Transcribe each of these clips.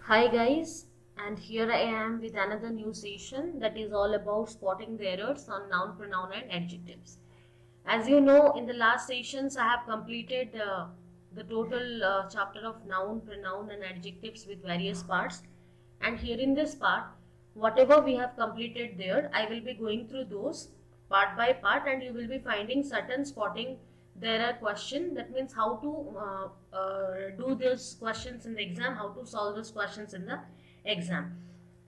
Hi guys, and here I am with another new session that is all about spotting the errors on noun, pronoun and adjectives. As you know, in the last sessions I have completed the total chapter of noun, pronoun and adjectives with various parts, and here in this part, whatever we have completed there, I will be going through those part by part and you will be finding certain spotting there are question, that means how to do these questions in the exam, how to solve those questions in the exam.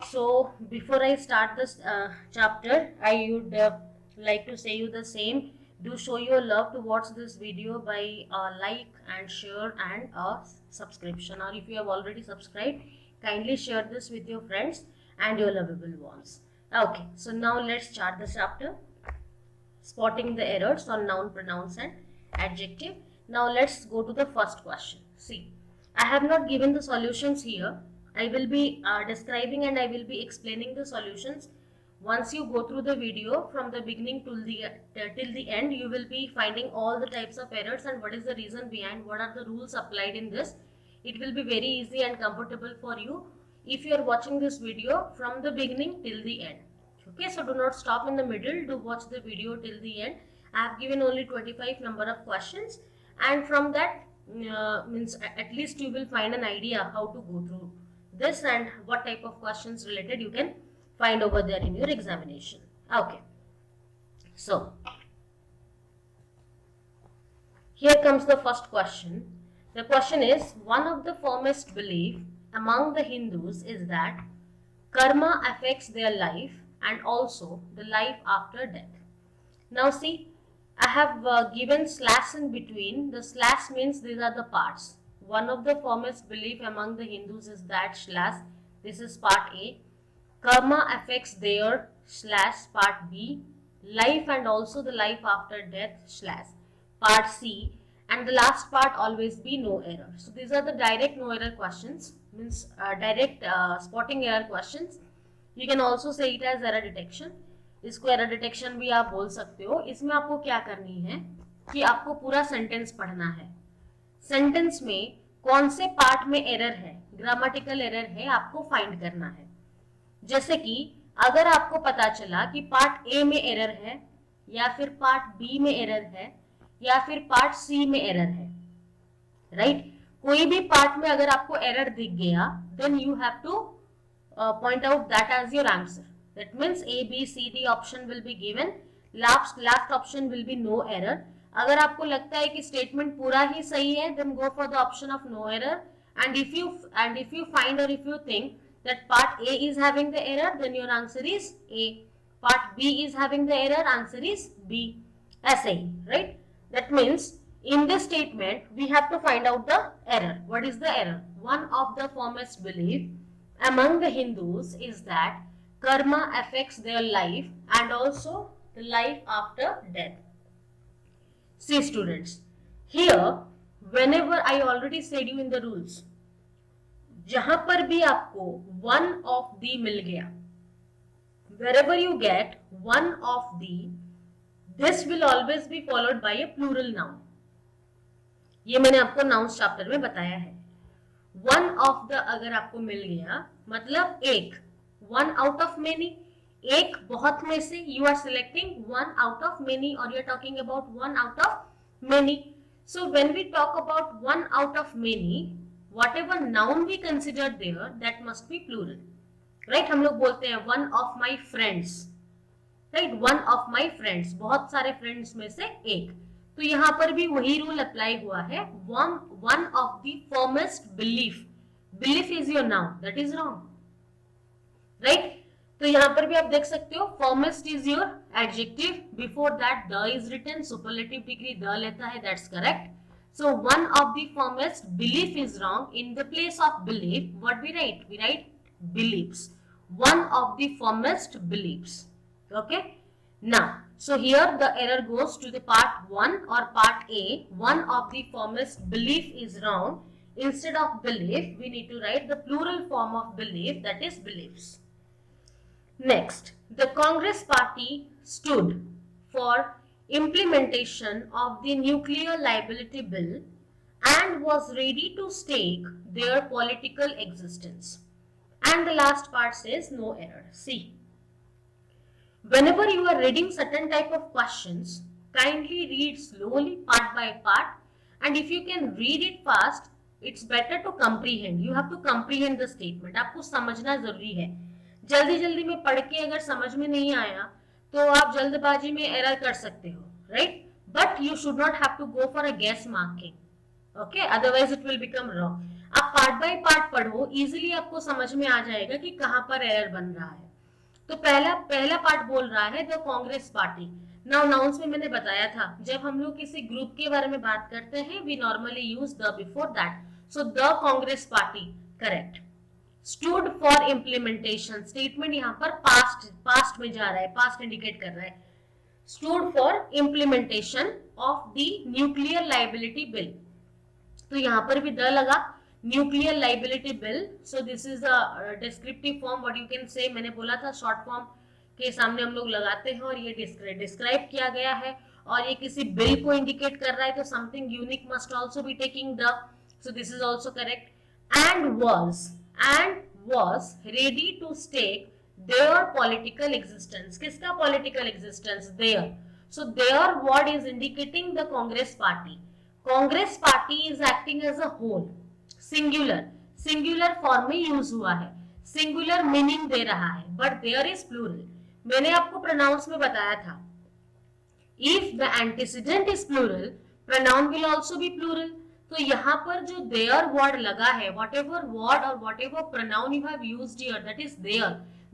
So before I start this chapter, I would like to say you the same. Do show your love towards this video by like and share and a subscription, or if you have already subscribed, kindly share this with your friends and your lovable ones. Okay, so now let's start the chapter, spotting the errors on noun, pronouns and adjective. Now let's go to the first question. See, I have not given the solutions here. I will be describing and I will be explaining the solutions. Once you go through the video from the beginning till the end, you will be finding all the types of errors and what is the reason behind, what are the rules applied in this. It will be very easy and comfortable for you if you are watching this video from the beginning till the end. Okay, so do not stop in the middle, do watch the video till the end. I have given only 25 number of questions, and from that means at least you will find an idea how to go through this and what type of questions related you can find over there in your examination. Okay, so here comes the first question. The question is, one of the firmest belief among the Hindus is that karma affects their life and also the life after death. Now see, I have given slash in between. The slash means these are the parts. One of the firmest belief among the Hindus is that slash, this is part A. Karma affects their slash part B. Life and also the life after death slash part C. And the last part always be no error. So these are the direct no error questions, means direct spotting error questions. You can also say it as error detection. इसको error detection भी आप बोल सकते हो. इसमें आपको क्या करनी है कि आपको पूरा सेंटेंस पढ़ना है. सेंटेंस में कौन से पार्ट में एरर है, ग्रामेटिकल एरर है, आपको फाइंड करना है. जैसे कि अगर आपको पता चला कि पार्ट ए में एरर है या फिर पार्ट बी में एरर है या फिर पार्ट सी में एरर है, राइट, कोई भी पार्ट में अगर आपको एरर दिख गया, then you have to point out that as your answer. That means A, B, C, D option will be given. Last option will be no error. अगर आपको लगता है कि स्टेटमेंट पूरा ही सही है, then go for the option of no error. And if you find or if you think that part A is having the error, then your answer is A. Part B is having the error, answer is B. ऐसे ही, right? That means in this statement we have to find out the error. What is the error? One of the firmest belief among the Hindus is that karma affects their life and also the life after death. See students, here whenever I already said you in the rules, जहां पर भी आपको one of the मिल गया, wherever you get one of the, this will always be followed by a plural noun. ये मैंने आपको nouns chapter में बताया है. वन ऑफ द अगर आपको मिल गया मतलब एक, वन आउट ऑफ मेनी, एक बहुत में से, you are selecting one out of many और you are talking about one out of many. So when we talk about one out of many, whatever noun we consider there that must be plural, right. हम लोग बोलते हैं one of my friends, right, one of my friends, बहुत सारे friends में से एक. तो यहाँ पर भी वही रूल अप्लाई हुआ है. One of the firmest belief, belief is your noun, that is wrong, right. तो यहाँ पर भी आप देख सकते हो firmest is your adjective, before that the is written, superlative degree the लेता है, that's correct. So one of the firmest belief is wrong. In the place of belief what we write believes. One of the firmest believes. Okay, now so here the error goes to the part 1 or part A. One of the firmest belief is wrong. Instead of belief we need to write the plural form of belief, that is beliefs. Next, the Congress party stood for implementation of the nuclear liability bill and was ready to stake their political existence. And the last part says no error. See, whenever you are reading certain type of questions, kindly read slowly part by part, and if you can read it fast, it's better to comprehend. You have to comprehend the statement. आपको समझना जरूरी है. जल्दी जल्दी में पढ़ के अगर समझ में नहीं आया तो आप जल्दबाजी में एरर कर सकते हो, right? But you should not have to go for a guess marking. Okay, otherwise it will become wrong. आप पार्ट बाय पार्ट पढ़ो, इजीली आपको समझ में आ जाएगा कि कहां पर एरर बन रहा है. तो पहला पार्ट बोल रहा है the Congress party. Now nouns में मैंने बताया था, जब हम लोग किसी ग्रुप के बारे में बात करते हैं we normally use the before that. So the Congress party correct. Stood for implementation, statement यहाँ पर पास्ट में जा रहा है, पास्ट इंडिकेट कर रहा है. Stood for implementation of the nuclear liability bill. तो यहाँ पर भी द लगा, nuclear liability bill. So this is a descriptive form, what you can say. मैंने बोला था शॉर्ट फॉर्म के सामने हम लोग लगाते हैं और ये डिस्क्राइब किया गया है और ये किसी बिल को इंडिकेट कर रहा है, तो something unique must also be taking the. So this is also correct. And was ready to stake their political existence. किसका political existence? Their. So their word is indicating the Congress party. Congress party is acting as a whole. Singular form में use हुआ है, singular meaning दे रहा है, but there is plural. मैंने आपको pronounce में बताया था, if the antecedent is plural pronoun will also be plural. तो यहाँ पर जो देयर वर्ड लगा है, वॉट एवर वर्ड और whatever pronoun you have used here, that is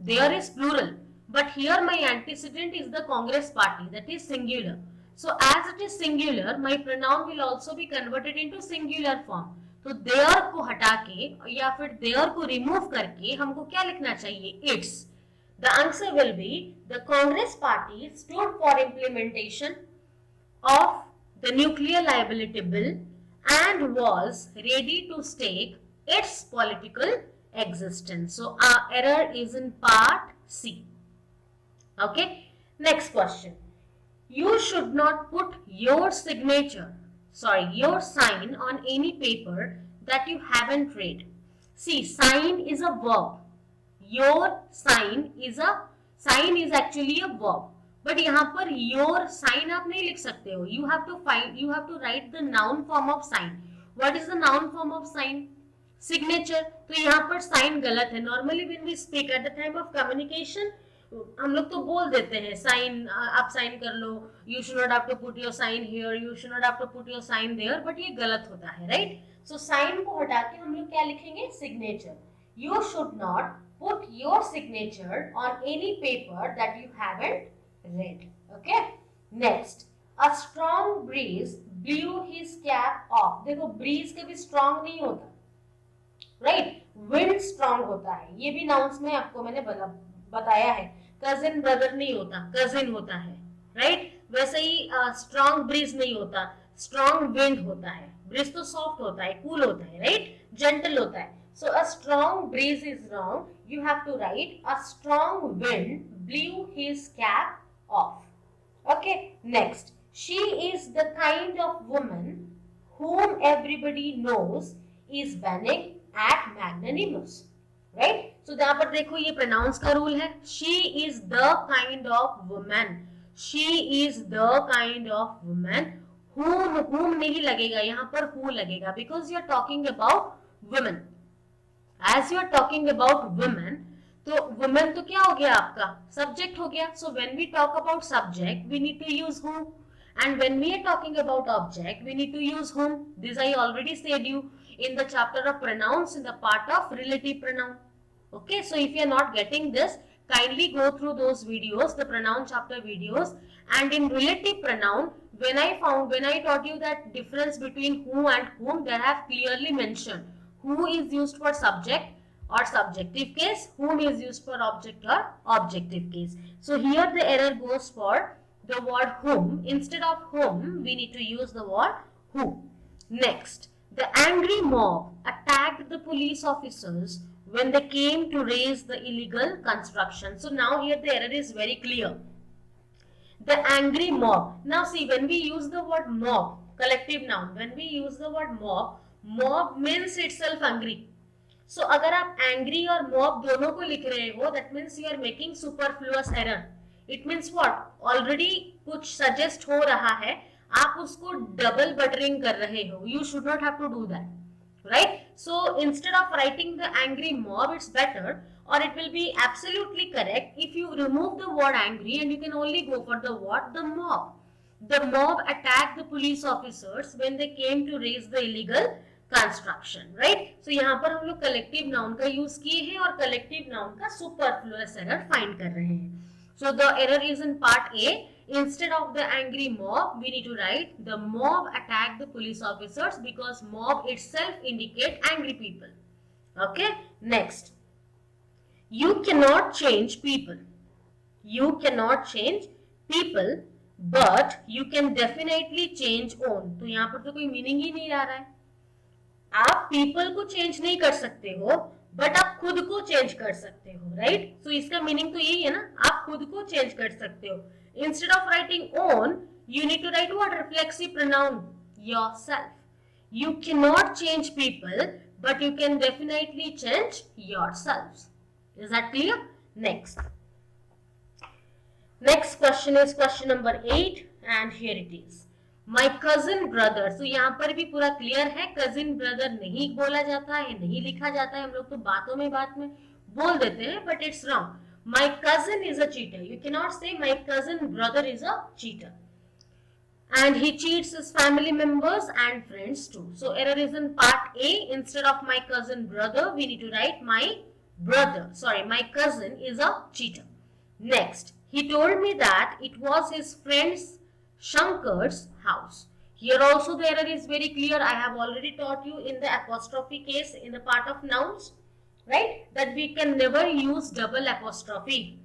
their is plural, but here my antecedent is the Congress party, that is singular. So as it is singular, my pronoun will also be converted into singular form. तो there को हटा के या फिर there को remove करके हमको क्या लिखना चाहिए? Its. The answer will be the Congress party stood for implementation of the nuclear liability bill and was ready to stake its political existence. So our error is in part C. Okay. Next question. You should not put your sign on any paper that you haven't read. See, sign is a verb. Your sign is actually a verb. But यहाँ पर your sign आप नहीं लिख सकते हो. You have to write the noun form of sign. What is the noun form of sign? Signature. तो यहाँ पर sign गलत है. Normally when we speak at the time of communication, हम लोग तो बोल देते हैं साइन, आप साइन कर लो, you should not have to put your sign here, you should not have to put your sign there, but ये गलत होता है, राइट? सो साइन को हटा के हम लोग क्या लिखेंगे? Signature. You should not put your signature on any paper that you haven't read. Okay. Next, a strong breeze blew his cap off. देखो ब्रीज कभी स्ट्रॉन्ग नहीं होता, राइट? विंड स्ट्रॉन्ग होता है. ये भी नाउंस में आपको मैंने बताया है. कजिन ब्रदर नहीं होता, कजिन होता है, राइट? वैसे ही स्ट्रॉन्ग ब्रीज नहीं होता, स्ट्रॉन्ग विंड होता है. ब्रीज तो सॉफ्ट होता है, कूल होता है, राइट? जेंटल होता है. So a strong breeze is wrong. You have to write a strong wind blew his cap off. Okay. Next, she is the kind of woman whom everybody knows is beneath at magnanimous. Right? So यहाँ पर देखो ये pronouns का rule है. She is the kind of woman. She is the kind of woman. whom नहीं लगेगा, यहाँ पर who लगेगा, because you are talking about women. As you are talking about women, तो वुमेन तो क्या हो गया आपका? सब्जेक्ट हो गया. So when we talk about subject we need to use who, and when we are talking about object we need to use whom. This I already said you in the chapter of pronouns in the part of relative pronoun. Okay, so if you are not getting this, kindly go through those videos, the pronoun chapter videos. And in relative pronoun, when I taught you that difference between who and whom, there I have clearly mentioned who is used for subject or subjective case, whom is used for object or objective case. So here the error goes for the word whom. Instead of whom, we need to use the word who. Next, the angry mob attacked the police officers when they came to raise the illegal construction. So now here the error is very clear. The angry mob. Now see, when we use the word mob, collective noun, when we use the word mob, mob means itself angry. So अगर आप angry और mob दोनों को लिख रहे हो, that means you are making superfluous error. It means what? Already कुछ suggest हो रहा है, आप उसको double buttering कर रहे हो. You should not have to do that, right? So instead of writing the angry mob, it's better, or it will be absolutely correct if you remove the word angry and you can only go for the what? The mob. The mob attacked the police officers when they came to raise the illegal construction, right? So यहाँ पर हम लोग collective noun का use किए हैं और collective noun का superfluous error find कर रहे हैं. So the error is in part A. Instead of the angry mob, we need to write the mob attacked the police officers because mob itself indicate angry people. Okay, next. You cannot change people. You cannot change people, but you can definitely change own. तो यहाँ पर तो कोई meaning ही नहीं आ रहा है. आप people को चेंज नहीं कर सकते हो, बट आप खुद को चेंज कर सकते हो, राइट? सो इसका मीनिंग तो यही है ना, आप खुद को चेंज कर सकते हो. Instead of writing own, you need to write what? Reflexive pronoun, yourself. You cannot change people, but you can definitely change yourselves. Is that clear? Next. Next question is question number 8, and here it is. My cousin brother. So यहाँ पर भी पूरा clear है, cousin brother नहीं बोला जाता है, नहीं लिखा जाता है. हम लोग तो बातों में बात में बोल देते हैं, but it's wrong. My cousin is a cheater. You cannot say my cousin brother is a cheater. And he cheats his family members and friends too. So error is in part A. Instead of my cousin brother, we need to write my brother. Sorry, my cousin is a cheater. Next, he told me that it was his friend's Shankar's house. Here also the error is very clear. I have already taught you in the apostrophe case in the part of nouns, right? That we can never use double apostrophe.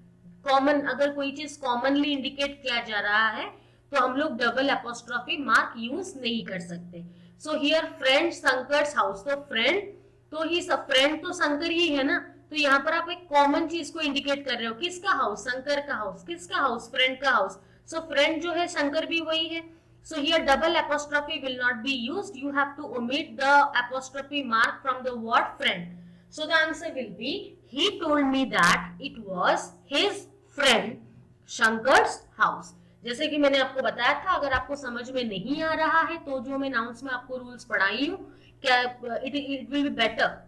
Common, अगर कोई चीज commonly indicate किया जा रहा है, तो हम लोग double apostrophe mark use नहीं कर सकते. So here friend Shankar's house. तो friend तो ही सब friend तो शंकर ही है ना, तो यहाँ पर आप एक कॉमन चीज को इंडिकेट कर रहे हो. किसका हाउस? शंकर का हाउस. किसका हाउस? फ्रेंड का हाउस. सो फ्रेंड जो है शंकर भी वही है. So here double apostrophe will not be used. You have to omit the apostrophe mark from the word friend. So the answer will be he told me that it was his friend Shankar's house. जैसे कि मैंने आपको बताया था, अगर आपको समझ में नहीं आ रहा है तो जो मैं नाउंस में आपको रूल्स पढ़ाई हूँ, क्या it will be better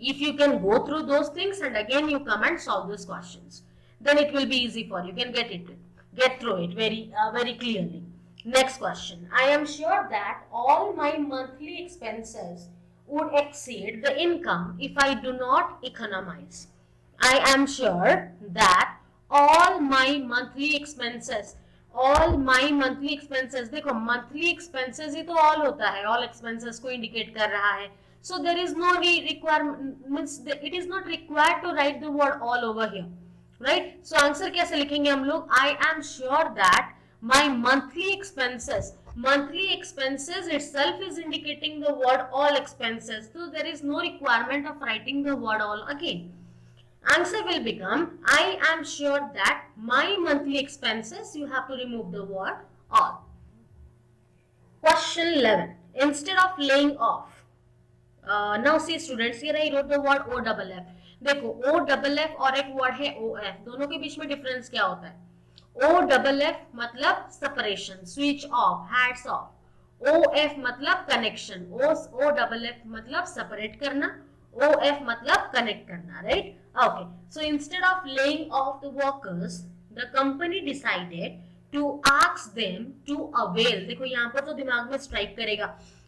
if you can go through those things and again you come and solve these questions. Then it will be easy for you. You can get through it very clearly. Next question. I am sure that all my monthly expenses would exceed the income if I do not economize. I am sure that all my monthly expenses, देखो monthly expenses ही तो all होता है, all expenses को indicate कर रहा है. So there is no requirement, means it is not required to write the word all over here, right? So answer कैसे लिखेंगे हम लोग? I am sure that my monthly expenses itself is indicating the word all expenses. So there is no requirement of writing the word all again. Answer will become I am sure that my monthly expenses, you have to remove the word all. Question 11. Instead of laying off, now see students, here I wrote the word OFF. देखो OFF और एक word है OF, दोनों के बीच में difference क्या होता है? OFF मतलब separation, switch off, hats off. OF मतलब कनेक्शन. OFF मतलब सेपरेट करना. OF मतलब कनेक्ट करना, right? Okay. So instead of laying off the workers, the company decided to ask them to avail. देखो यहाँ पर तो दिमाग में स्ट्राइक करेगा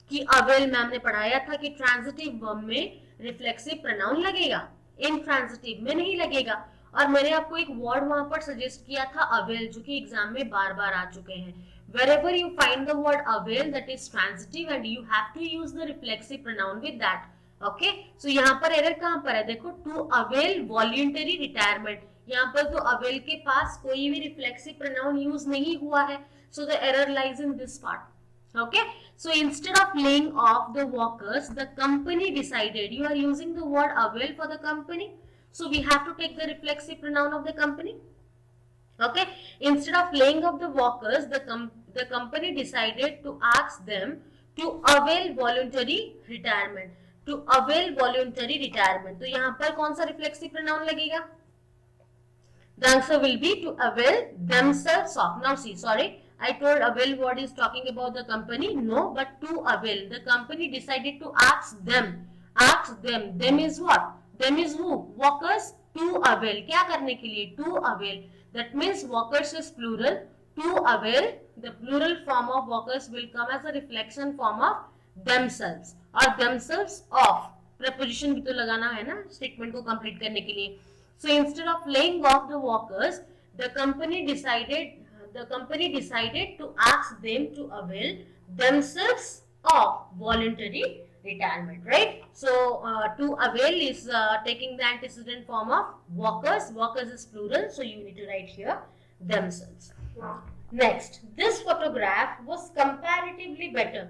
कि अवेल मैम ने पढ़ाया था कि ट्रांजिटिव वर्ब में रिफ्लेक्सिव प्रोनाउन लगेगा, इंट्रांजिटिव में नहीं लगेगा. और मैंने आपको एक वर्ड वहां पर सजेस्ट किया था अवेल, जो कि एग्जाम में बार बार आ चुके हैं. wherever you find the word avail, that is transitive and you have to use the reflexive pronoun with that. Okay, so यहाँ पर एरर कहाँ पर है? देखो, to avail voluntary retirement. यहाँ पर तो avail के पास कोई भी reflexive pronoun use नहीं हुआ है, so the error lies in this part. Okay, so instead of laying off the workers, the company decided. You are using the word avail for the company, so we have to take the reflexive pronoun of the company. Okay, instead of laying off the workers, the company decided to ask them to avail voluntary retirement. to avail voluntary retirement. तो यहाँ पर कौन सा reflexive pronoun लगेगा? The answer will be to avail themselves of. Now see, sorry, I told avail word is talking about the company. No, but to avail. The company decided to ask them. Ask them. Them is what? Them is who? Workers to avail. क्या करने के लिए? To avail. That means workers is plural. To avail. The plural form of workers will come as a reflection form of themselves और themselves of. Preposition भी तो लगाना है ना statement को complete करने के लिए. So instead of laying off the workers, the company decided to ask them to avail themselves of voluntary retirement, right? So to avail is taking the antecedent form of workers. Workers is plural, so you need to write here themselves. Next, this photograph was comparatively better.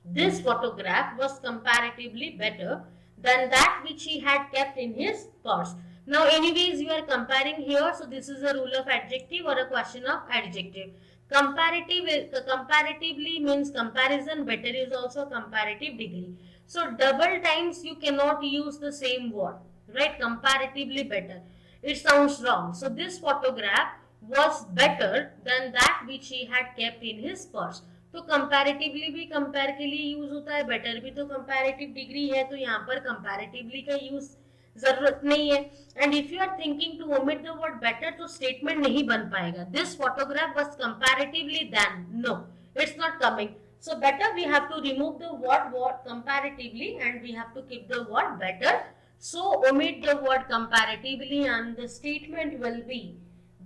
This photograph was comparatively better than that which he had kept in his purse. Now anyways you are comparing here, so this is a rule of adjective or a question of adjective. Comparatively means comparison, better is also comparative degree. So double times you cannot use the same word, right? Comparatively better. It sounds wrong. So this photograph was better than that which he had kept in his purse. तो comparatively भी compare के लिए use होता है, better भी तो comparative degree है, तो यहाँ पर कंपैरेटिवली का यूज जरूरत नहीं है. And if you are thinking to omit the word better तो स्टेटमेंट नहीं बन पाएगा. This photograph was comparatively than, no it's not coming. So better we have to remove the word comparatively and we have to keep the word better. So omit the word comparatively and the statement will be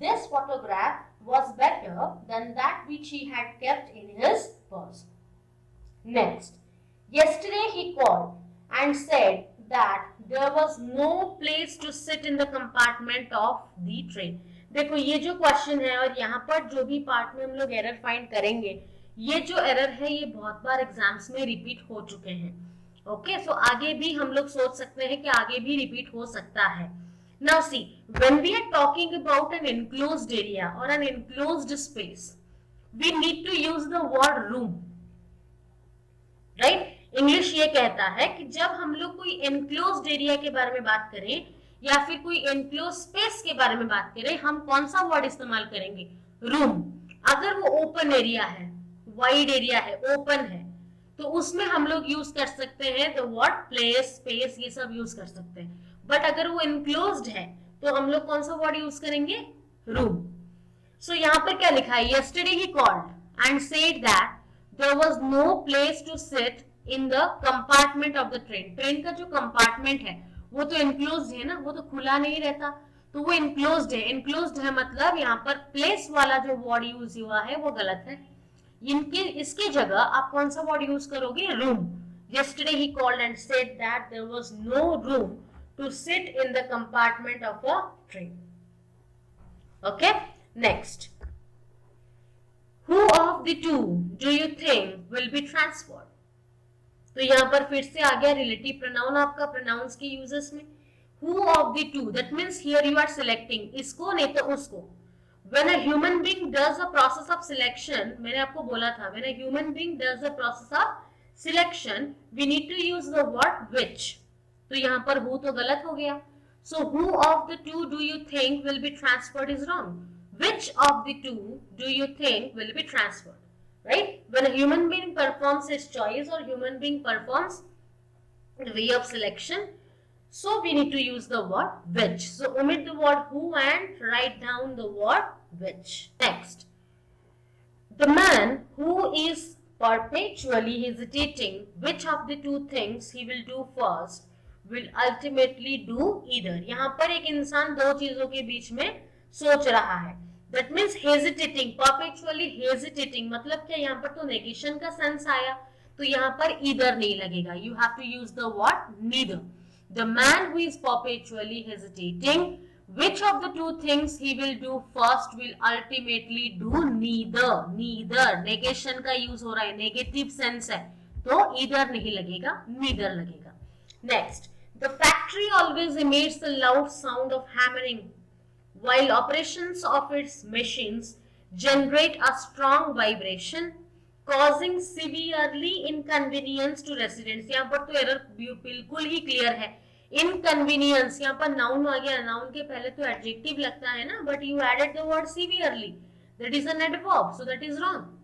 this photograph was better than that which he had kept in his purse. Next, yesterday he called and said that there was no place to sit in the compartment of the train. देखो ये जो question है और यहाँ पर जो भी part में हम लोग एरर फाइंड करेंगे, ये जो एरर है ये बहुत बार एग्जाम्स में रिपीट हो चुके हैं. ओके, सो आगे भी हम लोग सोच सकते हैं कि आगे भी रिपीट हो सकता है. Now see, when we are talking about an enclosed area or an enclosed space, we need to use the word room, right? English ये कहता है कि जब हम लोग कोई enclosed area के बारे में बात करें या फिर कोई enclosed space के बारे में बात करें, हम कौन सा word इस्तेमाल करेंगे? room. अगर वो open area है, wide area है, open है, तो उसमें हम लोग यूज कर सकते हैं the word place, space, ये सब यूज कर सकते हैं. बट अगर वो इनक्लोज्ड है तो हम लोग कौन सा वर्ड यूज करेंगे? रूम. सो यहाँ पर क्या लिखा है? Yesterday he called and said that there was no place to sit in the compartment of the train. Train का जो कंपार्टमेंट है वो तो इनक्लोज्ड है ना, वो तो खुला नहीं रहता, तो वो इनक्लोज्ड है. इनक्लोज्ड है मतलब यहाँ पर प्लेस वाला जो वर्ड यूज हुआ है वो गलत है. इसकी जगह आप कौन सा वर्ड यूज करोगे? Room. Yesterday he called and said that there was no room to sit in the compartment of a train. Okay, next, who of the two do you think will be transferred? तो यहाँ पर फिर से आ गया relative pronoun आपका pronounce के uses में. who of the two, that means here you are selecting इसको नहीं तो उसको. when a human being does a process of selection, मैंने आपको बोला था, when a human being does a process of selection, we need to use the word which. तो यहाँ पर who तो गलत हो गया. So who of the two do you think will be transferred is wrong. Which of the two do you think will be transferred? Right? When a human being performs his choice or human being performs the way of selection, so we need to use the word which. So omit the word who and write down the word which. Next, the man who is perpetually hesitating which of the two things he will do first will ultimately do either. यहाँ पर एक इंसान दो चीजों के बीच में सोच रहा है. That means hesitating, perpetually hesitating मतलब क्या? यहाँ पर तो negation का सेंस आया, तो यहाँ पर either नहीं लगेगा. You have to use the word neither. The man who is perpetually hesitating, which of the two things he will do first will ultimately do neither. Neither negation का use हो रहा है, negative sense है, तो either नहीं लगेगा, neither लगेगा. Next, the factory always emits the loud sound of hammering, while operations of its machines generate a strong vibration causing severely inconvenience to residents. यहाँ पर तो एरर बिल्कुल ही क्लियर है. Inconvenience, यहाँ पर नाउन आ गया. नाउन के पहले तो एडजेक्टिव लगता है ना, but you added the word severely. That is an adverb, so that is wrong.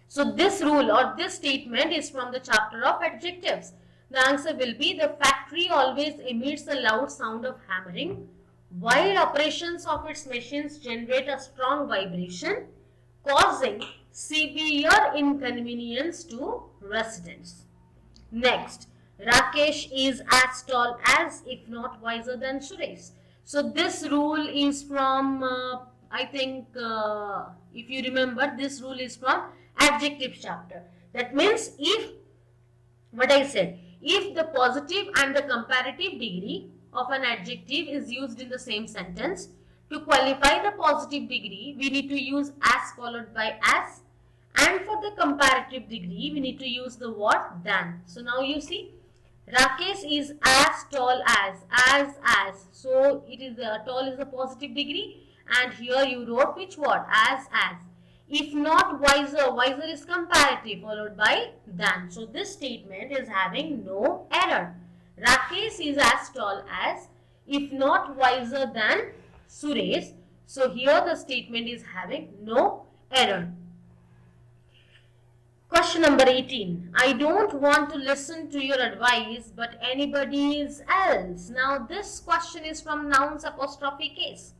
So this rule or this statement is from the chapter of adjectives. The answer will be the factory always emits a loud sound of hammering while operations of its machines generate a strong vibration causing severe inconvenience to residents. Next, Rakesh is as tall as, if not wiser than Suresh. So this rule is from, I think, if you remember, this rule is from adjective chapter. That means if, what I said, if the positive and the comparative degree of an adjective is used in the same sentence, to qualify the positive degree, we need to use as followed by as, and for the comparative degree, we need to use the word than. So now you see, Rakesh is as tall as. So it is tall is a positive degree, and here you wrote which word? As. If not wiser, wiser is comparative followed by than. So this statement is having no error. Rakesh is as tall as, if not wiser than Suresh. So here the statement is having no error. Question number 18. I don't want to listen to your advice, but anybody's else. Now this question is from nouns apostrophe case.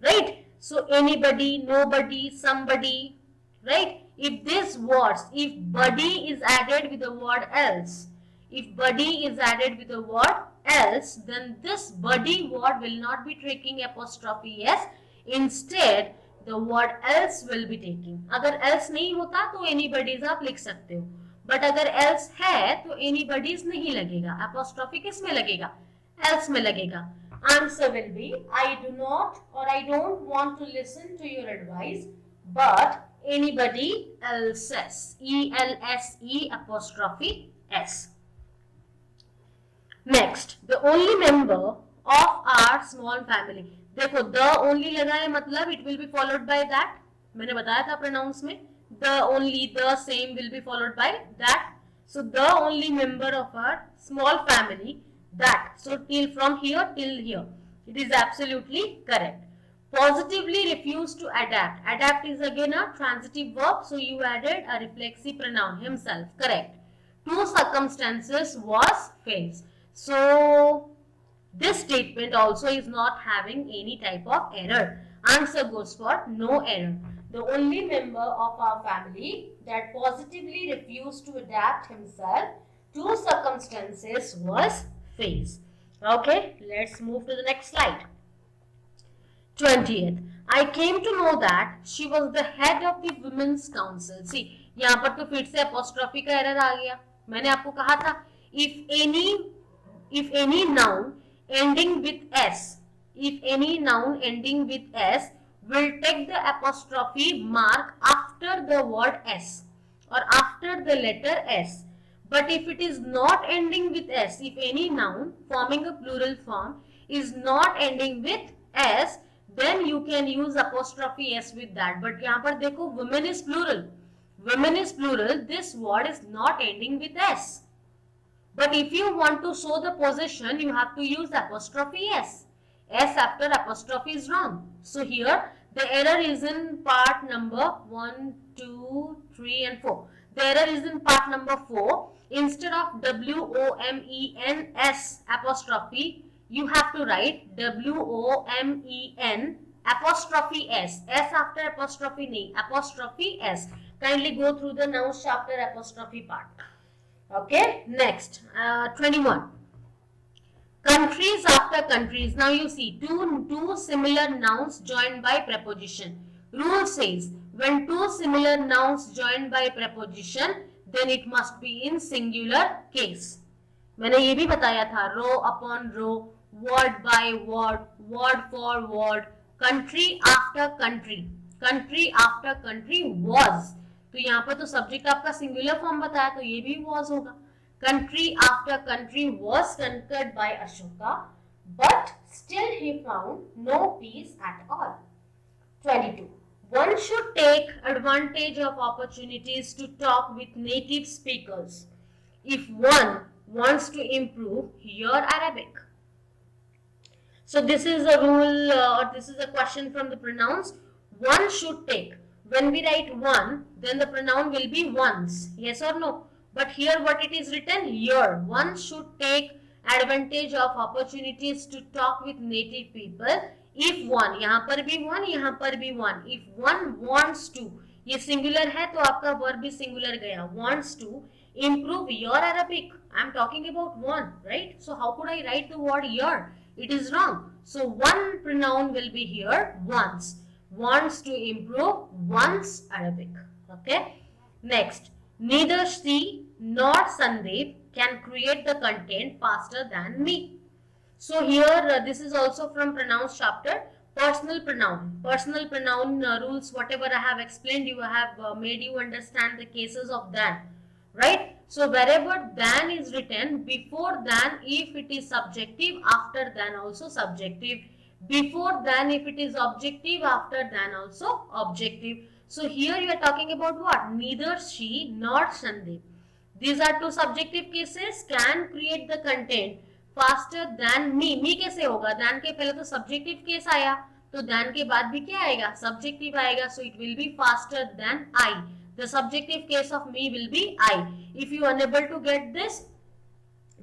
Right? So anybody, nobody, somebody. Right? If these words, if buddy is added with the word else, if buddy is added with the word else, then this buddy word will not be taking apostrophe s. Instead, the word else will be taking. अगर else नहीं होता तो anybody's आप लिख सकते हो. But अगर else है तो anybody's नहीं लगेगा. Apostrophe किस में लगेगा? Else में लगेगा. Answer will be, I do not or I don't want to listen to your advice, but anybody else's. E-L-S-E apostrophe S. Next, the only member of our small family. देखो the only लगा है मतलब it will be followed by that. मैंने बताया था pronouns में the only, the same will be followed by that. So the only member of our small family, that. So till from here till here, it is absolutely correct. Positively refuse to adapt. Adapt is again a transitive verb, so you added a reflexive pronoun, himself. Correct. Two circumstances was faced. So this statement also is not having any type of error. Answer goes for no error. The only member of our family that positively refused to adapt himself to circumstances was faced. Okay, let's move to the next slide. 20th. I came to know that she was the head of the women's council. See, यहाँ पर तो फिर से apostrophe का error आ गया. मैंने आपको कहा था if any noun ending with s, will take the apostrophe mark after the word s or after the letter s. But if it is not ending with s, if any noun forming a plural form is not ending with s, then you can use apostrophe s with that. But यहाँ पर देखो women is plural. This word is not ending with s. But if you want to show the possession, you have to use apostrophe s. S after apostrophe is wrong. So here the error is in part number 1, 2, 3 and 4. The error is in part number 4. Instead of W-O-M-E-N-S apostrophe, you have to write W-O-M-E-N apostrophe S. S after apostrophe nahi, apostrophe S. Kindly go through the nouns chapter apostrophe part. Okay, next, 21. Countries after countries. Now you see two similar nouns joined by preposition. Rule says when two similar nouns joined by preposition, then it must be in singular case. मैंने ये भी बताया था row upon row, word by word, word for word, country after country was. तो यहाँ पर तो subject आपका सिंगुलर फॉर्म बताया तो ये भी was होगा. Country after country was conquered by Ashoka, but still he found no peace at all. 22. One should take advantage of opportunities to talk with native speakers if one wants to improve your Arabic. So this is a rule or this is a question from the pronouns. One should take. When we write one, then the pronoun will be once. Yes or no? But here what it is written? Here. One should take advantage of opportunities to talk with native people. If one, यहाँ पर भी one, यहाँ पर भी one. If one wants to, ये singular है तो आपका verb भी singular गया. Wants to improve your Arabic. I am talking about one, right? So how could I write the word your? It is wrong. So one pronoun will be here once. Wants to improve one's Arabic. Okay. Next, neither she nor Sandeep can create the content faster than me. So here this is also from pronouns chapter. Personal pronoun. Personal pronoun rules, whatever I have explained, you have made you understand the cases of than. Right? So wherever than is written, before than if it is subjective, after than also subjective. Before than if it is objective, after than also objective. So here you are talking about what? Neither she nor Sandeep. These are two subjective cases can create the content faster than me. Me कैसे होगा? Than के पहले तो subjective case आया, तो than के बाद भी क्या आएगा? Subjective आएगा. So it will be faster than I. The subjective case of me will be I. If you are unable to get this,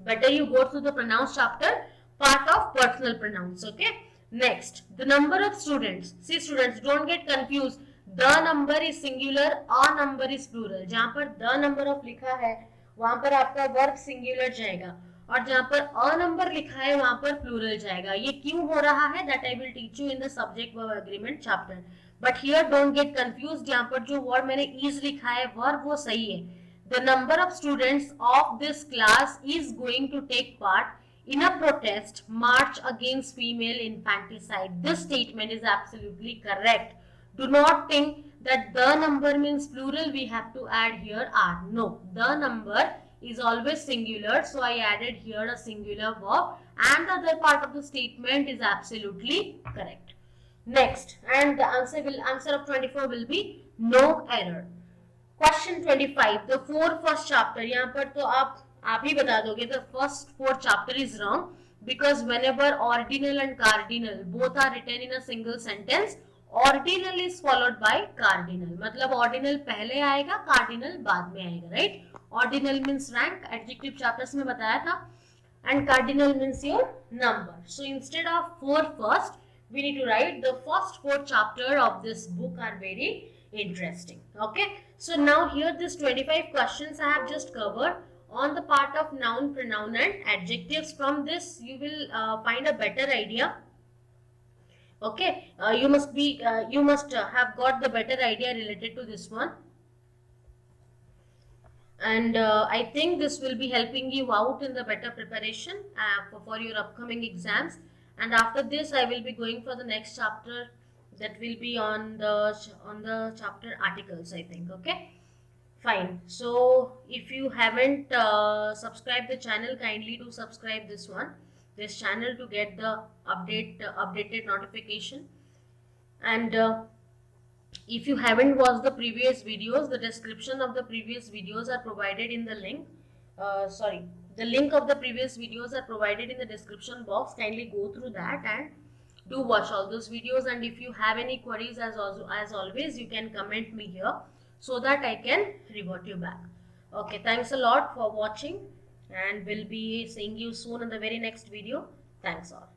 better you go through the pronouns chapter, part of personal pronouns. Okay. Next, the number of students. See students, don't get confused. The number is singular, a number is plural. जहाँ पर the number of लिखा है, वहाँ पर आपका verb singular जाएगा. और जहाँ पर a number लिखा है, वहाँ पर plural जाएगा. ये क्यों हो रहा है? That I will teach you in the subject verb agreement chapter. But here don't get confused. यहाँ पर जो word मैंने is लिखा है, verb वो सही है. The number of students of this class is going to take part in a protest march against female infanticide. This statement is absolutely correct. Do not think that the number means plural. We have to add here are. No, the number is always singular. So I added here a singular verb and the other part of the statement is absolutely correct. Next, and the answer of 24 will be no error. Question 25. The first chapter. यहाँ पर तो आप ही बता दोगे. The first 4 chapter is wrong because whenever ordinal and cardinal both are written in a single sentence, ordinal is followed by cardinal. मतलब ordinal पहले आएगा, cardinal बाद में आएगा, right? Ordinal means rank. Adjective chapters में बताया था. And cardinal means your number. So instead of 4 first, we need to write the first 4 chapter of this book are very interesting. Okay. So now here this 25 questions I have just covered on the part of noun, pronoun and adjectives. From this you will find a better idea. Okay. You must have got the better idea related to this one. And I think this will be helping you out in the better preparation for your upcoming exams. And after this I will be going for the next chapter. That will be on the chapter articles, I think. Okay, fine. So if you haven't subscribed the channel, kindly do subscribe this channel to get the updated notification. And if you haven't watched the previous videos, the description of the previous videos are provided in the link. The link of the previous videos are provided in the description box. Kindly go through that and do watch all those videos. And if you have any queries, as always, you can comment me here so that I can revert you back. Okay, thanks a lot for watching and we'll be seeing you soon in the very next video. Thanks all.